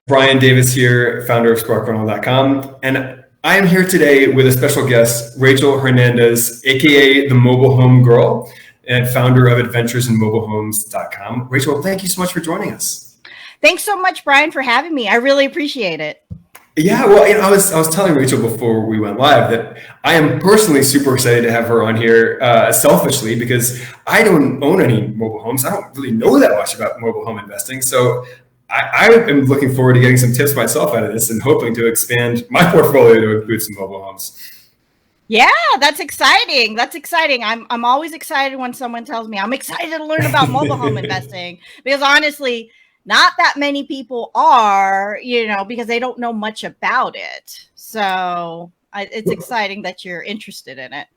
Brian Davis here, founder of SparkFunnel.com, and I am here today with a special guest, Rachel Hernandez, aka the Mobile Home Gurl, and founder of AdventuresInMobileHomes.com. Rachel, thank you so much for joining us. Thanks so much, Brian, for having me. I really appreciate it. Yeah, well, I was telling Rachel before we went live that I am personally super excited to have her on here, selfishly, because I don't own any mobile homes. I don't really know that much about mobile home investing, so I am looking forward to getting some tips myself out of this and hoping to expand my portfolio to include some mobile homes. Yeah, that's exciting. That's exciting. I'm always excited when someone tells me I'm excited to learn about mobile home investing, because honestly, not that many people are, because they don't know much about it. So it's exciting that you're interested in it.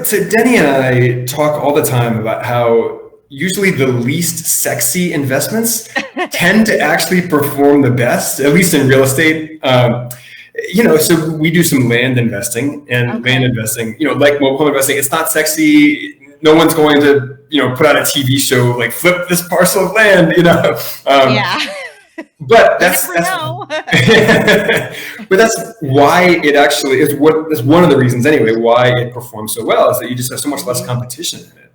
So Denny and I talk all the time about how usually the least sexy investments tend to actually perform the best, at least in real estate. So we do some land investing, and land investing, like mobile home investing, it's not sexy. No one's going to, put out a TV show like flip this parcel of land, Yeah. But that's but that's why it actually is one of the reasons anyway why it performs so well, is that you just have so much less competition in it.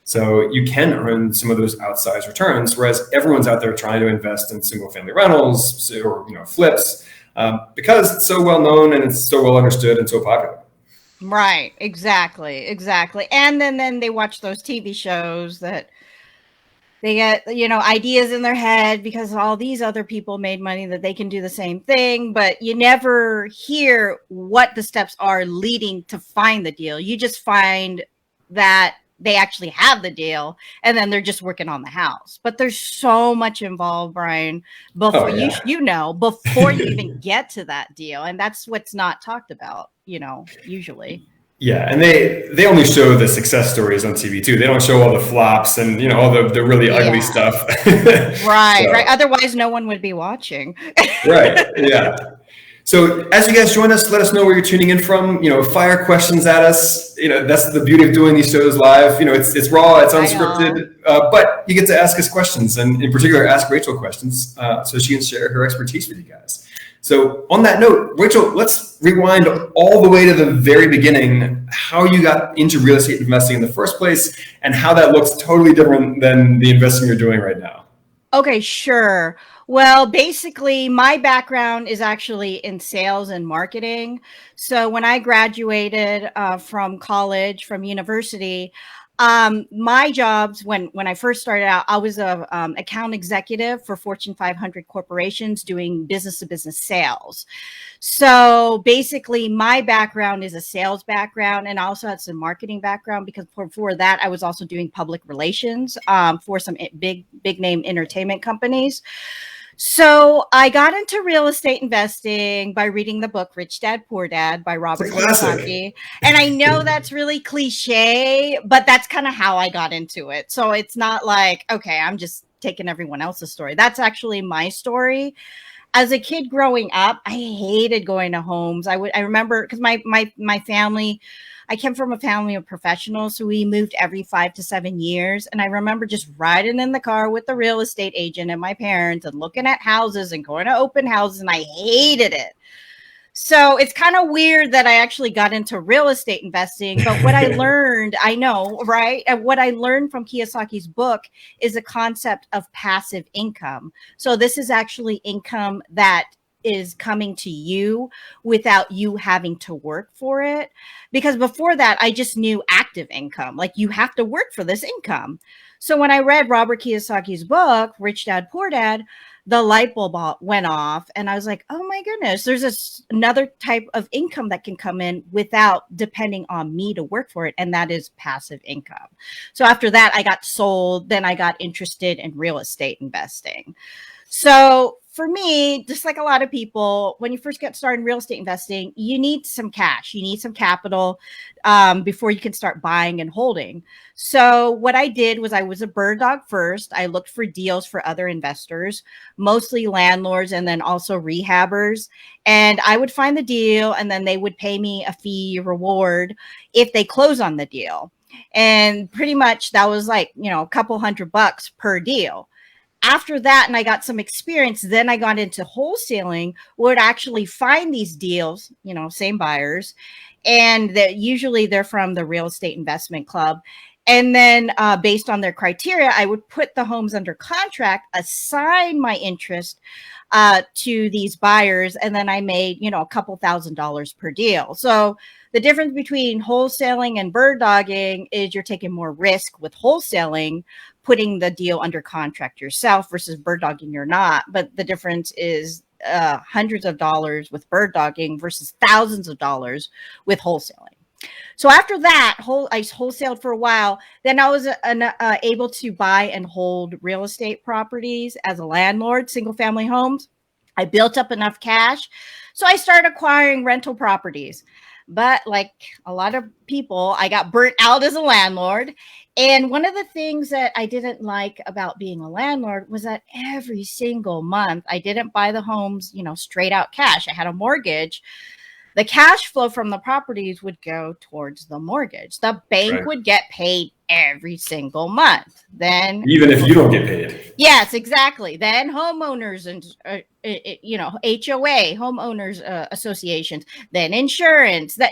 So you can earn some of those outsized returns, whereas everyone's out there trying to invest in single family rentals or flips, because it's so well known and it's so well understood and so popular. Right. Exactly. And then they watch those TV shows that they get, ideas in their head because all these other people made money that they can do the same thing, but you never hear what the steps are leading to find the deal. You just find that they actually have the deal and then they're just working on the house. But there's so much involved, Brian, before before you even get to that deal. And that's what's not talked about, usually. Yeah, and they only show the success stories on TV too. They don't show all the flops and all the really ugly stuff. Right. Otherwise, no one would be watching. Right. Yeah. So as you guys join us, let us know where you're tuning in from. Fire questions at us. That's the beauty of doing these shows live. It's raw, it's unscripted, but you get to ask us questions, and in particular, ask Rachel questions so she can share her expertise with you guys. So on that note, Rachel, let's rewind all the way to the very beginning, how you got into real estate investing in the first place and how that looks totally different than the investing you're doing right now. Okay, sure. Well, basically, my background is actually in sales and marketing. So when I graduated from college, from university, my jobs when I first started out, I was a account executive for Fortune 500 corporations doing business to business sales. So basically, my background is a sales background, and I also had some marketing background because before that, I was also doing public relations for some big name entertainment companies. So I got into real estate investing by reading the book Rich Dad, Poor Dad by Robert Kiyosaki. And I know that's really cliche, but that's kind of how I got into it. So it's not like, okay, I'm just taking everyone else's story. That's actually my story. As a kid growing up, I hated going to homes. I remember because my family, I came from a family of professionals, so we moved every 5 to 7 years. And I remember just riding in the car with the real estate agent and my parents and looking at houses and going to open houses, and I hated it. So it's kind of weird that I actually got into real estate investing. But what I learned, I know, right? And what I learned from Kiyosaki's book is a concept of passive income. So this is actually income that is coming to you without you having to work for it. Because before that, I just knew active income, like you have to work for this income. So when I read Robert Kiyosaki's book, Rich Dad, Poor Dad, the light bulb went off and I was like, oh my goodness, there's another type of income that can come in without depending on me to work for it. And that is passive income. So after that, I got sold. Then I got interested in real estate investing. So for me, just like a lot of people, when you first get started in real estate investing, you need some cash, you need some capital before you can start buying and holding. So what I did was I was a bird dog first. I looked for deals for other investors, mostly landlords and then also rehabbers. And I would find the deal and then they would pay me a fee reward if they close on the deal. And pretty much that was like, a couple $100 per deal. After that, and I got some experience, then I got into wholesaling, would actually find these deals, same buyers, and that usually they're from the real estate investment club. And then based on their criteria, I would put the homes under contract, assign my interest to these buyers, and then I made, a couple $1,000s per deal. So the difference between wholesaling and bird dogging is you're taking more risk with wholesaling, putting the deal under contract yourself, versus bird dogging you're not. But the difference is hundreds of dollars with bird dogging versus thousands of dollars with wholesaling. So after that, I wholesaled for a while. Then I was able to buy and hold real estate properties as a landlord, single family homes. I built up enough cash. So I started acquiring rental properties. But like a lot of people, I got burnt out as a landlord. And one of the things that I didn't like about being a landlord was that every single month, I didn't buy the homes, straight out cash. I had a mortgage. The cash flow from the properties would go towards the mortgage. The bank would get paid every single month. Then, even if you don't get paid. Yes, exactly. Then homeowners and HOA, homeowners associations, then insurance, and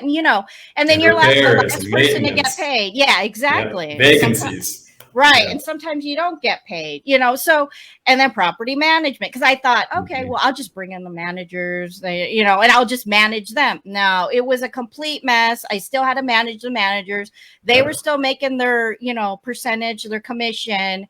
then you're left the last person to get paid. Yeah, exactly. Yep. Vacancies. Right. Yeah. And sometimes you don't get paid, so, and then property management. Cause I thought, okay, well, I'll just bring in the managers, and I'll just manage them. No, it was a complete mess. I still had to manage the managers. They were still making their, percentage, their commission.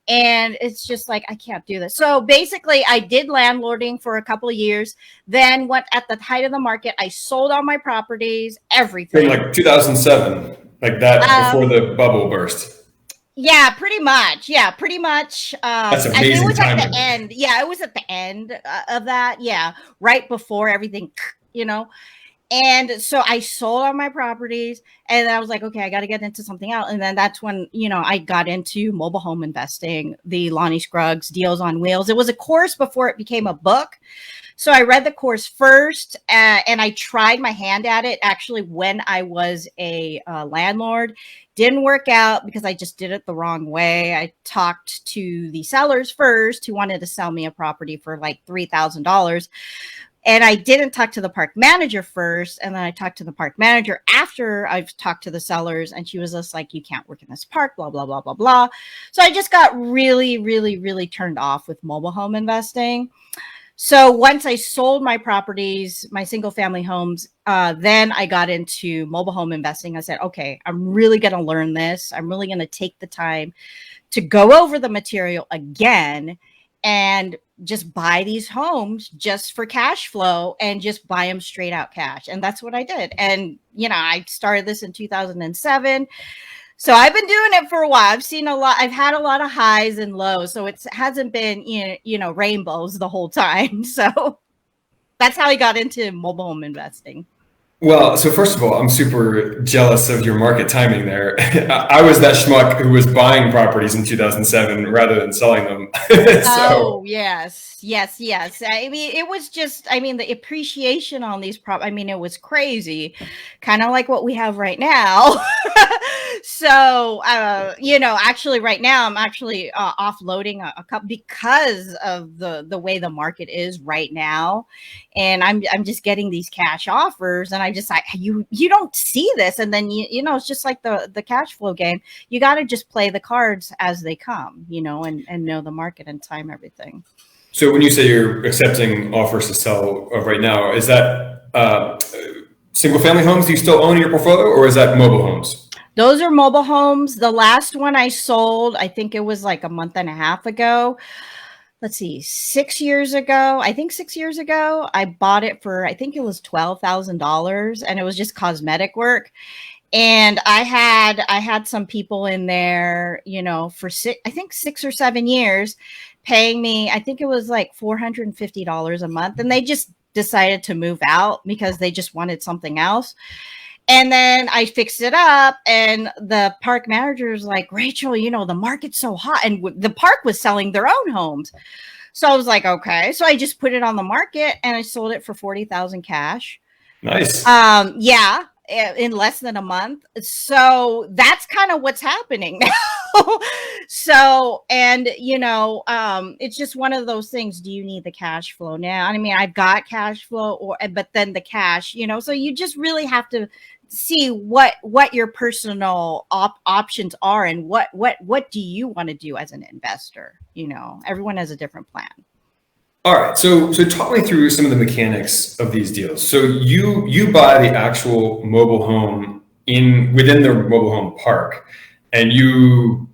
And it's just like, I can't do this. So basically I did landlording for a couple of years. Then went at the height of the market, I sold all my properties, everything. Like 2007, like that, before the bubble burst. Yeah, pretty much. That's amazing. It was timing. At the end. Yeah, it was at the end of that. Yeah, right before everything, And so I sold all my properties, and I was like, okay, I got to get into something else. And then that's when, I got into mobile home investing, the Lonnie Scruggs Deals on Wheels. It was a course before it became a book. So I read the course first, and I tried my hand at it actually when I was a landlord. Didn't work out because I just did it the wrong way. I talked to the sellers first who wanted to sell me a property for like $3,000. And I didn't talk to the park manager first. And then I talked to the park manager after I've talked to the sellers. And she was just like, you can't work in this park, blah, blah, blah, blah, blah. So I just got really, really, really turned off with mobile home investing. So once I sold my properties, my single family homes, then I got into mobile home investing. I said, okay, I'm really going to learn this. I'm really going to take the time to go over the material again and just buy these homes just for cash flow and just buy them straight out cash. And that's what I did. And, I started this in 2007. So I've been doing it for a while. I've seen a lot. I've had a lot of highs and lows. So it hasn't been, rainbows the whole time. So that's how I got into mobile home investing. Well, so first of all, I'm super jealous of your market timing there. I was that schmuck who was buying properties in 2007 rather than selling them. Oh, yes. I mean, it was just, the appreciation on these it was crazy, kind of like what we have right now. So, actually right now I'm actually offloading a couple because of the way the market is right now. And I'm just getting these cash offers, and I just like, you don't see this. And then, it's just like the cash flow game. You got to just play the cards as they come, and know the market and time everything. So when you say you're accepting offers to sell right now, is that single family homes do you still own in your portfolio, or is that mobile homes? Those are mobile homes. The last one I sold, I think it was like a month and a half ago. Let's see, 6 years ago. I think 6 years ago, I bought it for, I think it was $12,000, and it was just cosmetic work. And I had some people in there, for 6 or 7 years paying me, I think it was like $450 a month. And they just decided to move out because they just wanted something else. And then I fixed it up, and the park manager is like, Rachel, the market's so hot. And the park was selling their own homes. So I was like, okay. So I just put it on the market, and I sold it for $40,000 cash. Nice. Yeah, in less than a month. So that's kind of what's happening now. So, and it's just one of those things. Do you need the cash flow now? I mean, I've got cash flow, but then the cash, so you just really have to see what your personal options are, and what do you want to do as an investor. Everyone has a different plan. All right, so talk me through some of the mechanics of these deals. So you buy the actual mobile home within the mobile home park, and you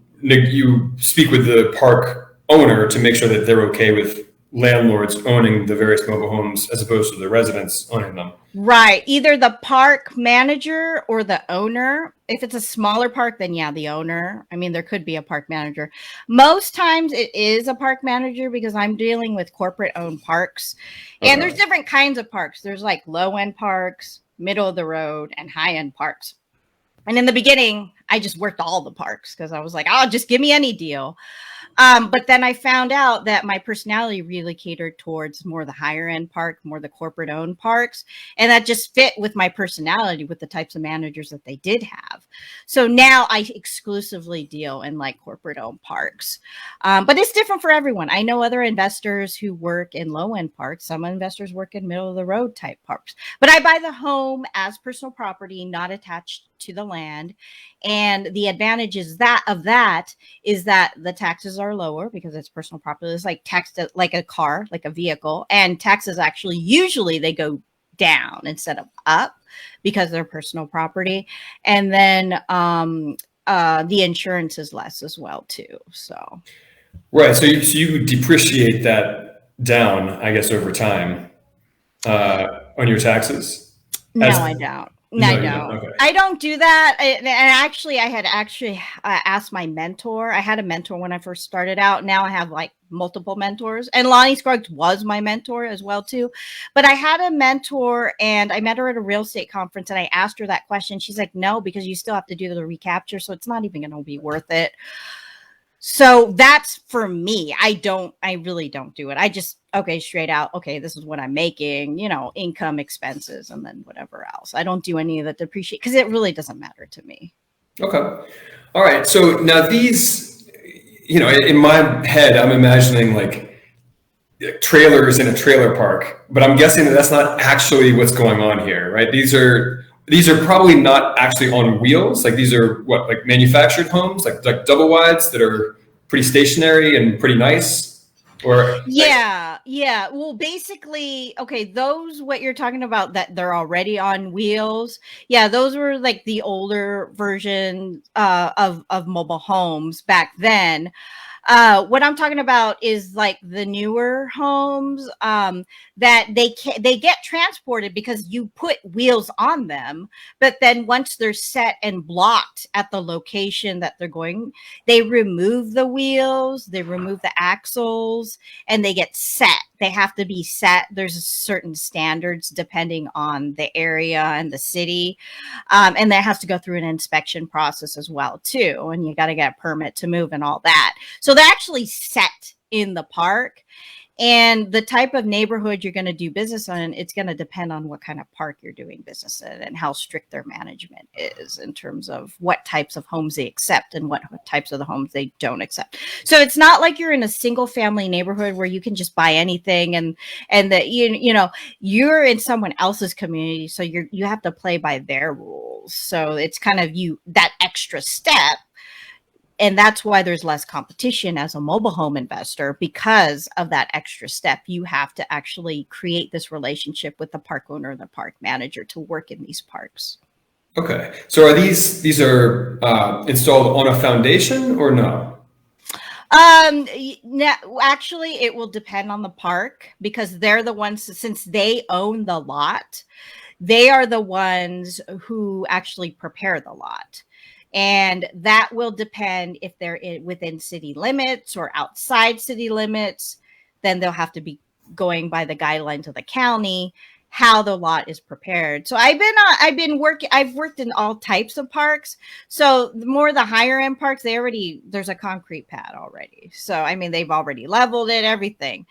speak with the park owner to make sure that they're okay with landlords owning the various mobile homes as opposed to the residents owning them. Right. Either the park manager or the owner. If it's a smaller park, then yeah, the owner. I mean, there could be a park manager. Most times it is a park manager because I'm dealing with corporate owned parks. And there's different kinds of parks. There's like low end parks, middle of the road, and high end parks. And in the beginning, I just worked all the parks because I was like, oh, just give me any deal. But then I found out that my personality really catered towards more the higher end park, more the corporate owned parks. And that just fit with my personality, with the types of managers that they did have. So now I exclusively deal in like corporate owned parks. But it's different for everyone. I know other investors who work in low end parks. Some investors work in middle of the road type parks. But I buy the home as personal property, not attached to the land. And the advantage is that the taxes are lower because it's personal property. It's like taxed like a car, like a vehicle, and taxes actually usually they go down instead of up because they're personal property. And then the insurance is less as well too. So right, so you depreciate that down, I guess, over time on your taxes. No, I don't. No, I don't. Okay. I don't do that. And actually, I had asked my mentor. I had a mentor when I first started out. Now I have like multiple mentors. And Lonnie Scruggs was my mentor as well, too. But I had a mentor and I met her at a real estate conference and I asked her that question. She's like, no, because you still have to do the recapture. So it's not even going to be worth it. So that's for me. I really don't do it. I just, straight out. Okay, this is what I'm making, income, expenses, and then whatever else. I don't do any of the depreciate because it really doesn't matter to me. Okay. All right. So now these, in my head, I'm imagining like trailers in a trailer park, but I'm guessing that that's not actually what's going on here, right? These are probably not actually on wheels. Like these are like manufactured homes, like double wides that are pretty stationary and pretty nice. Or yeah. Well, basically, those what you're talking about that they're already on wheels. Yeah, those were like the older version of mobile homes back then. What I'm talking about is like the newer homes that they get transported because you put wheels on them, but then once they're set and blocked at the location that they're going, they remove the wheels, they remove the axles, and they get set. They have to be set. There's certain standards depending on the area and the city. And that has to go through an inspection process as well, too. And you got to get a permit to move and all that. So they're actually set in the park. And the type of neighborhood you're going to do business in, it's going to depend on what kind of park you're doing business in and how strict their management is in terms of what types of homes they accept and what types of the homes they don't accept. So it's not like you're in a single family neighborhood where you can just buy anything and that you're in someone else's community, so you have to play by their rules. So it's kind of that extra step. And that's why there's less competition as a mobile home investor because of that extra step. You have to actually create this relationship with the park owner and the park manager to work in these parks. Okay. So are these are installed on a foundation or no? Actually, it will depend on the park because they're the ones, since they own the lot, they are the ones who actually prepare the lot. And that will depend if they're within city limits or outside city limits. Then they'll have to be going by the guidelines of the county, how the lot is prepared. So I've worked in all types of parks. So the higher end parks, there's a concrete pad already. So, I mean, they've already leveled it, everything.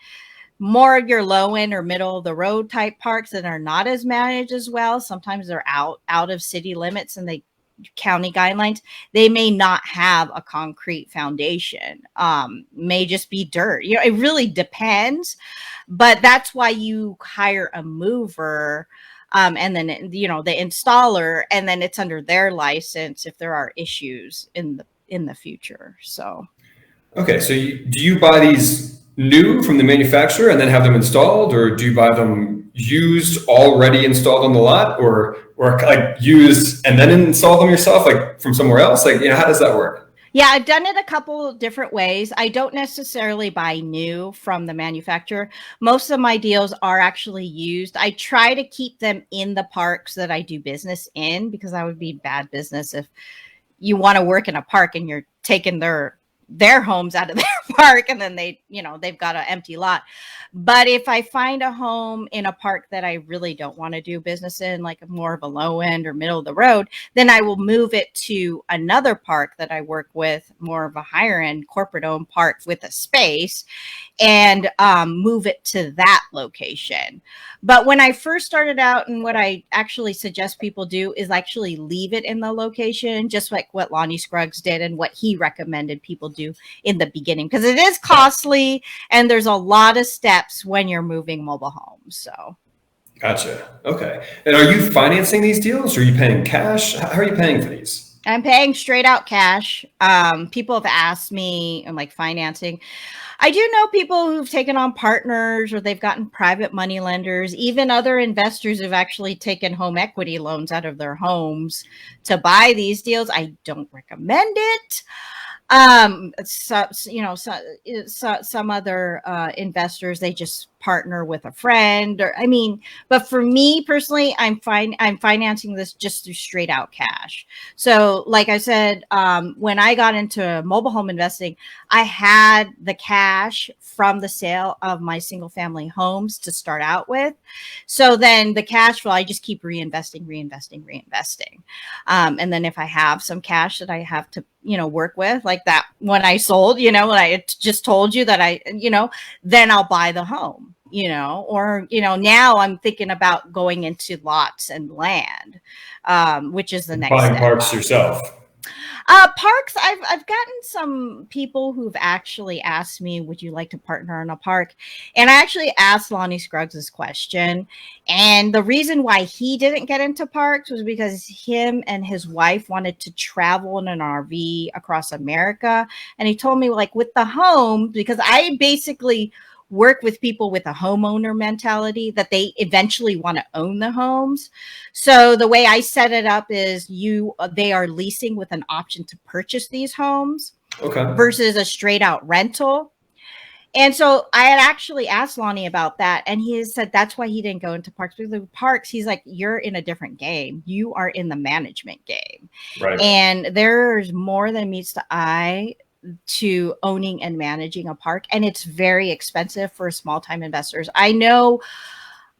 More of your low end or middle of the road type parks that are not as managed as well. Sometimes they're out of city limits and county guidelines, they may not have a concrete foundation, may just be dirt. It really depends, but that's why you hire a mover, and then the installer, and then it's under their license if there are issues in the future. So Okay, so do you buy these new from the manufacturer and then have them installed, or do you buy them used, already installed on the lot, or like used and then install them yourself, like from somewhere else? Like, how does that work? yeah, I've done it a couple different ways. I don't necessarily buy new from the manufacturer. Most of my deals are actually used. I try to keep them in the parks that I do business in, because that would be bad business if you want to work in a park and you're taking their homes out of their park, and then they've got an empty lot. But if I find a home in a park that I really don't want to do business in, like more of a low end or middle of the road, then I will move it to another park that I work with, more of a higher end corporate owned park with a space, and move it to that location. But when I first started out, and what I actually suggest people do is actually leave it in the location, just like what Lonnie Scruggs did and what he recommended people do in the beginning, because it is costly and there's a lot of steps when you're moving mobile homes. So Gotcha. Okay. And are you financing these deals, or are you paying cash? How are you paying for these? I'm paying straight out cash. People have asked me, I'm like, financing. I do know people who've taken on partners, or they've gotten private money lenders. Even other investors have actually taken home equity loans out of their homes to buy these deals. I don't recommend it. Some other investors, they just partner with a friend, but for me personally, I'm financing this just through straight out cash. So like I said, when I got into mobile home investing, I had the cash from the sale of my single family homes to start out with. So then the cash flow, I just keep reinvesting. And then if I have some cash that I have to, work with, like that when I sold, when I just told you that then I'll buy the home, or, now I'm thinking about going into lots and land, which is the next Buying step. parts yourself. Parks, I've gotten some people who've actually asked me, would you like to partner in a park? And I actually asked Lonnie Scruggs this question. And the reason why he didn't get into parks was because him and his wife wanted to travel in an RV across America. And he told me, like, with the home, because I basically work with people with a homeowner mentality that they eventually want to own the homes. So the way I set it up is they are leasing with an option to purchase these homes, Okay. versus a straight out rental. And so I had actually asked Lonnie about that, and he said that's why he didn't go into parks. Because the parks, he's like, you're in a different game. You are in the management game. Right. And there's more than meets the eye to owning and managing a park, and it's very expensive for small time investors. I know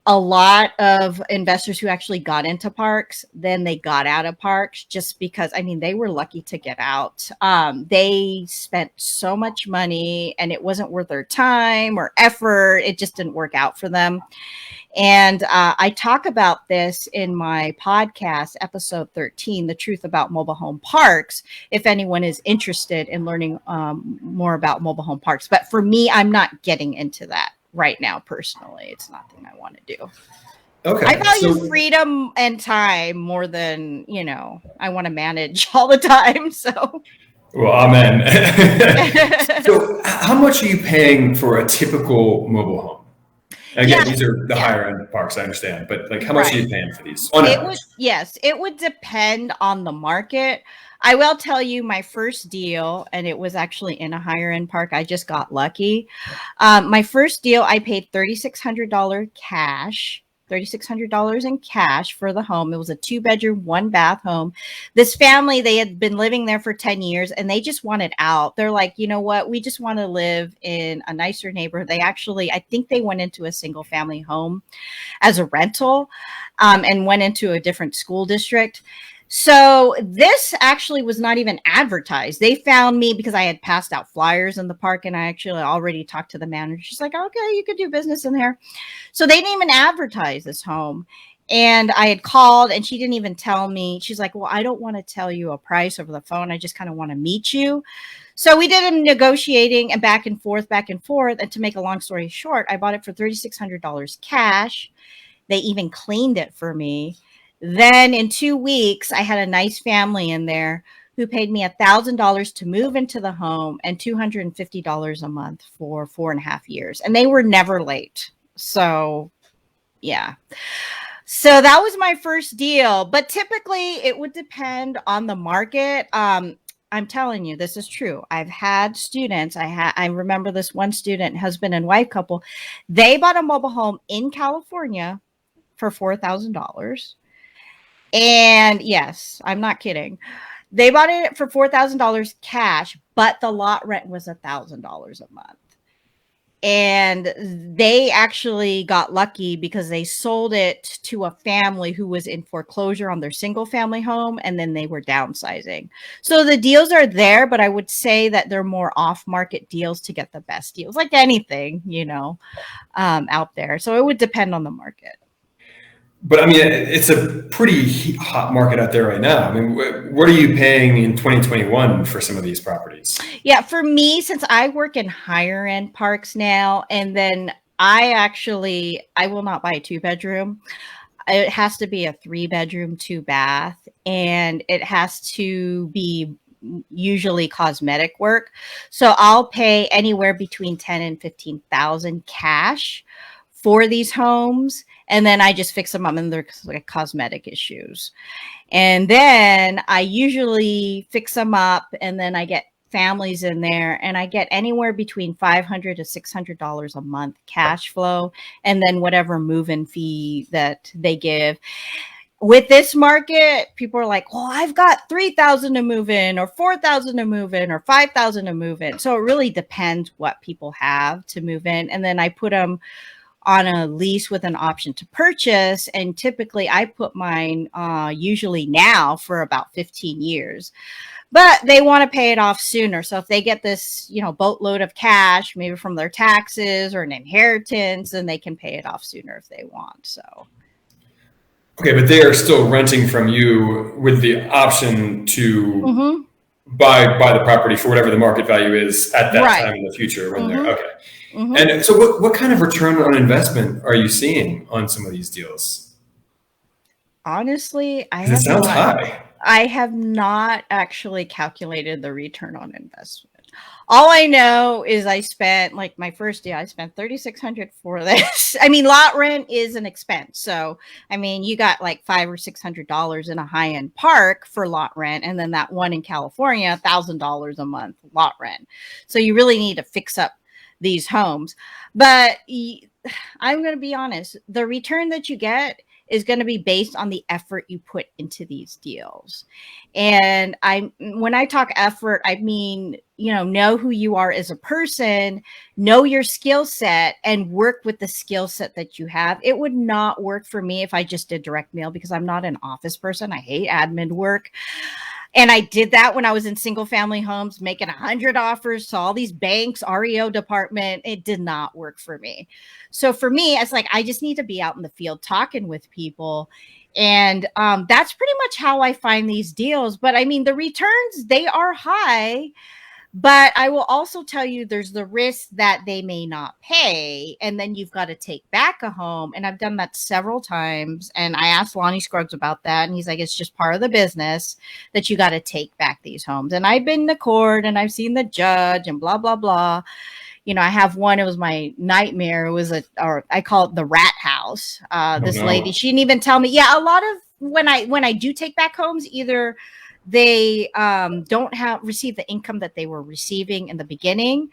a lot of investors who actually got into parks, then they got out of parks just because, they were lucky to get out. They spent so much money and it wasn't worth their time or effort. It just didn't work out for them. And I talk about this in my podcast, episode 13, The Truth About Mobile Home Parks, if anyone is interested in learning more about mobile home parks. But for me, I'm not getting into that right now, personally. It's nothing I want to do. Okay. I value freedom and time more than, I want to manage all the time. So. Well, amen. So how much are you paying for a typical mobile home? Again, these are the higher end parks, I understand, but like, how much are you paying for these? It would depend on the market. I will tell you my first deal, and it was actually in a higher end park. I just got lucky. My first deal, I paid $3,600 cash. $3,600 in cash for the home. It was a 2-bedroom, 1-bath home. This family, they had been living there for 10 years and they just wanted out. They're like, you know what? We just want to live in a nicer neighborhood. They actually, I think they went into a single family home as a rental, and went into a different school district. So this actually was not even advertised. They found me because I had passed out flyers in the park, and I actually already talked to the manager. She's like, okay, you could do business in there. So they didn't even advertise this home. And I had called and she didn't even tell me. She's like, well, I don't want to tell you a price over the phone. I just kind of want to meet you. So we did a negotiating and back and forth, back and forth. And to make a long story short, I bought it for $3,600 cash. They even cleaned it for me. Then in 2 weeks, I had a nice family in there who paid me $1,000 to move into the home and $250 a month for 4.5 years. And they were never late. So, yeah. So that was my first deal. But typically, it would depend on the market. I'm telling you, this is true. I've had students. I remember this one student, husband and wife couple. They bought a mobile home in California for $4,000. And yes, I'm not kidding. They bought it for $4,000 cash, but the lot rent was $1,000 a month. And they actually got lucky because they sold it to a family who was in foreclosure on their single family home, and then they were downsizing. So the deals are there, but I would say that they're more off market deals to get the best deals, like anything, out there. So it would depend on the market. But I mean, it's a pretty hot market out there right now. I mean, what are you paying in 2021 for some of these properties? Yeah, for me, since I work in higher end parks now, and then I will not buy a 2-bedroom. It has to be a 3-bedroom, 2-bath, and it has to be usually cosmetic work. So I'll pay anywhere between 10 and 15,000 cash for these homes. And then I just fix them up and they're like cosmetic issues. And then I usually fix them up and then I get families in there and I get anywhere between $500 to $600 a month cash flow. And then whatever move-in fee that they give. With this market, people are like, well, I've got 3,000 to move in or 4,000 to move in or 5,000 to move in. So it really depends what people have to move in. And then I put them on a lease with an option to purchase. And typically I put mine usually now for about 15 years, but they want to pay it off sooner. So if they get this, boatload of cash, maybe from their taxes or an inheritance, then they can pay it off sooner if they want. So. Okay, but they are still renting from you with the option to buy the property for whatever the market value is at that time in the future when they're okay. And so what kind of return on investment are you seeing on some of these deals? Honestly, it sounds high. I have not actually calculated the return on investment. All I know is I spent, like my first deal, I spent $3,600 for this. I mean, lot rent is an expense. So, I mean, you got like $500 or $600 in a high-end park for lot rent. And then that one in California, $1,000 a month lot rent. So you really need to fix up these homes. But I'm going to be honest, the return that you get is going to be based on the effort you put into these deals. And when I talk effort, I mean, know who you are as a person, know your skill set, and work with the skill set that you have. It would not work for me if I just did direct mail because I'm not an office person. I hate admin work. And I did that when I was in single family homes, making 100 offers to all these banks, REO department. It did not work for me. So for me, it's like, I just need to be out in the field talking with people. And that's pretty much how I find these deals. But I mean, the returns, they are high. But I will also tell you there's the risk that they may not pay. And then you've got to take back a home. And I've done that several times. And I asked Lonnie Scruggs about that. And he's like, it's just part of the business that you got to take back these homes. And I've been to court and I've seen the judge and blah, blah, blah. I have one, it was my nightmare. It was I call it the rat house. This lady, she didn't even tell me. Yeah, a lot of when I do take back homes, either they don't receive the income that they were receiving in the beginning.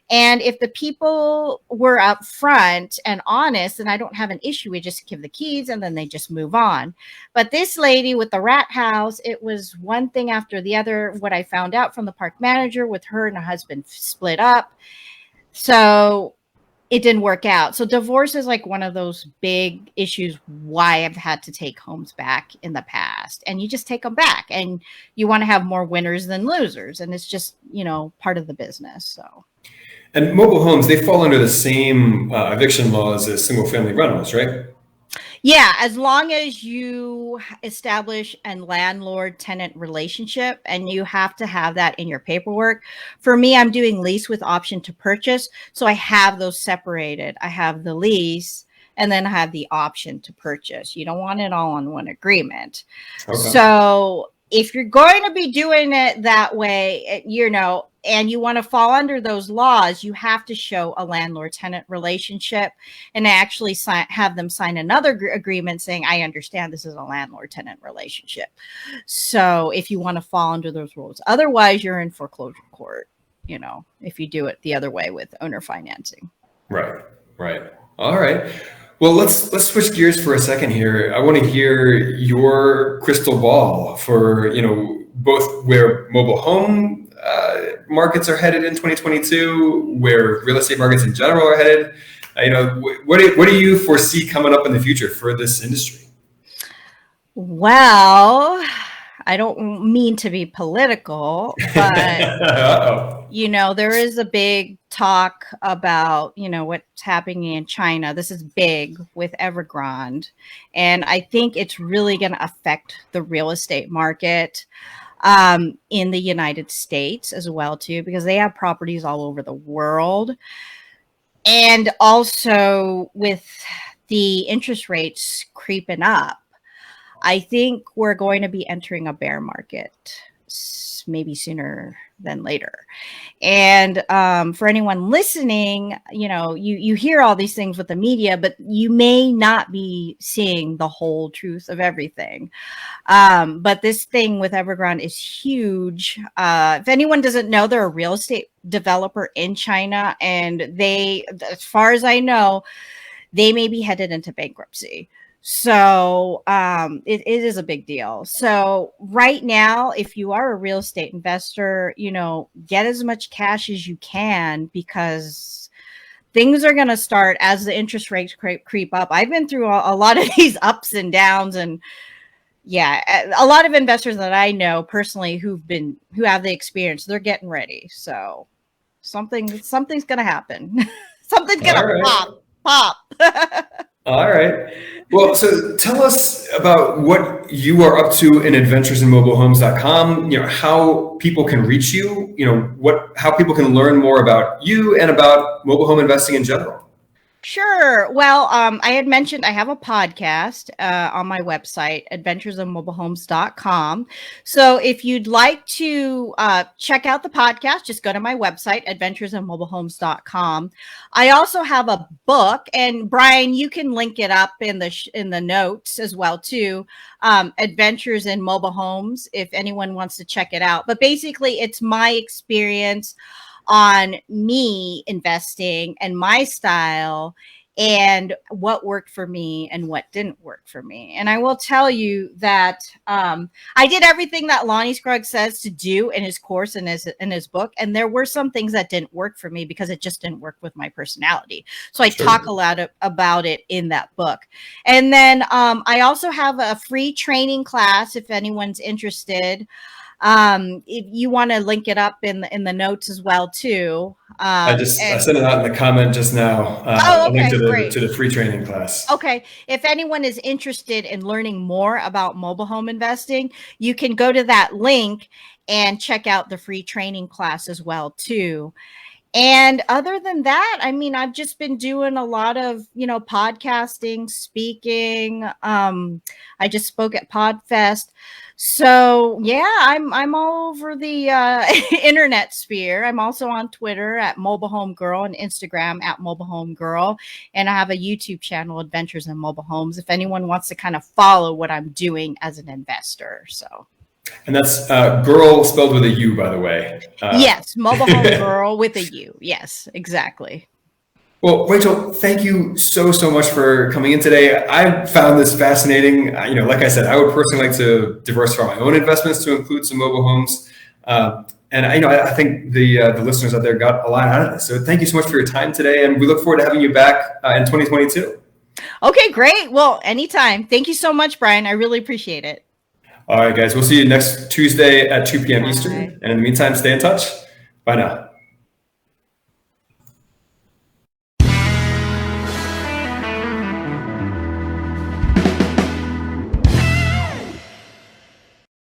And if the people were upfront and honest, then I don't have an issue. We just give the keys and then they just move on. But this lady with the rat house, it was one thing after the other. What I found out from the park manager, with her and her husband split up. So it didn't work out. So divorce is like one of those big issues why I've had to take homes back in the past. And you just take them back and you want to have more winners than losers. And it's just, part of the business. So. And mobile homes, they fall under the same eviction laws as single family rentals, right? Yeah, as long as you establish a landlord-tenant relationship, and you have to have that in your paperwork. For me, I'm doing lease with option to purchase, so I have those separated. I have the lease, and then I have the option to purchase. You don't want it all on one agreement. Okay. So if you're going to be doing it that way, and you want to fall under those laws, you have to show a landlord-tenant relationship and actually have them sign another agreement saying, I understand this is a landlord-tenant relationship. So if you want to fall under those rules, otherwise you're in foreclosure court, if you do it the other way with owner financing. Right. All right. Well, let's switch gears for a second here. I want to hear your crystal ball for, both where mobile home markets are headed in 2022, where real estate markets in general are headed. What do you foresee coming up in the future for this industry? Well, I don't mean to be political, but there is a big talk about, what's happening in China. This is big with Evergrande. And I think it's really going to affect the real estate market in the United States as well, too, because they have properties all over the world. And also with the interest rates creeping up, I think we're going to be entering a bear market maybe sooner than later. And for anyone listening, you hear all these things with the media, but you may not be seeing the whole truth of everything. But this thing with Evergrande is huge. If anyone doesn't know, they're a real estate developer in China, and they, as far as I know, they may be headed into bankruptcy. So it is a big deal. So right now, if you are a real estate investor, get as much cash as you can, because things are going to start as the interest rates creep up. I've been through a lot of these ups and downs, and a lot of investors that I know personally who have the experience, they're getting ready. So something's going to happen. Something's going to pop. All right. Well, so tell us about what you are up to in adventuresinmobilehomes.com, how people can reach you, how people can learn more about you and about mobile home investing in general. Sure. Well, I had mentioned I have a podcast on my website, adventuresinmobilehomes.com. So if you'd like to check out the podcast, just go to my website, adventuresinmobilehomes.com. I also have a book, and Brian, you can link it up in the notes as well too. Adventures in Mobile Homes, if anyone wants to check it out. But basically, it's my experience on me investing and my style, and what worked for me and what didn't work for me. And I will tell you that I did everything that Lonnie Scruggs says to do in his course and in his book. And there were some things that didn't work for me because it just didn't work with my personality. So I talk a lot about it in that book. And then I also have a free training class if anyone's interested. If you want to link it up in the notes as well too. I sent it out in the comment just now. Okay, a link great. To the free training class. Okay. If anyone is interested in learning more about mobile home investing, you can go to that link and check out the free training class as well too. And other than that, I mean, I've just been doing a lot of, podcasting, speaking. I just spoke at PodFest. So yeah, I'm all over the internet sphere. I'm also on Twitter at Mobile Home Gurl and Instagram at Mobile Home Gurl. And I have a YouTube channel, Adventures in Mobile Homes, if anyone wants to kind of follow what I'm doing as an investor. So. And that's Gurl spelled with a U, by the way. Yes, Mobile Home Gurl with a U. Yes, exactly. Well, Rachel, thank you so much for coming in today. I found this fascinating. Like I said, I would personally like to diversify my own investments to include some mobile homes. And I think the listeners out there got a lot out of this. So thank you so much for your time today, and we look forward to having you back in 2022. Okay, great. Well, anytime. Thank you so much, Brian. I really appreciate it. All right, guys. We'll see you next Tuesday at 2 p.m. Eastern. And in the meantime, stay in touch. Bye now.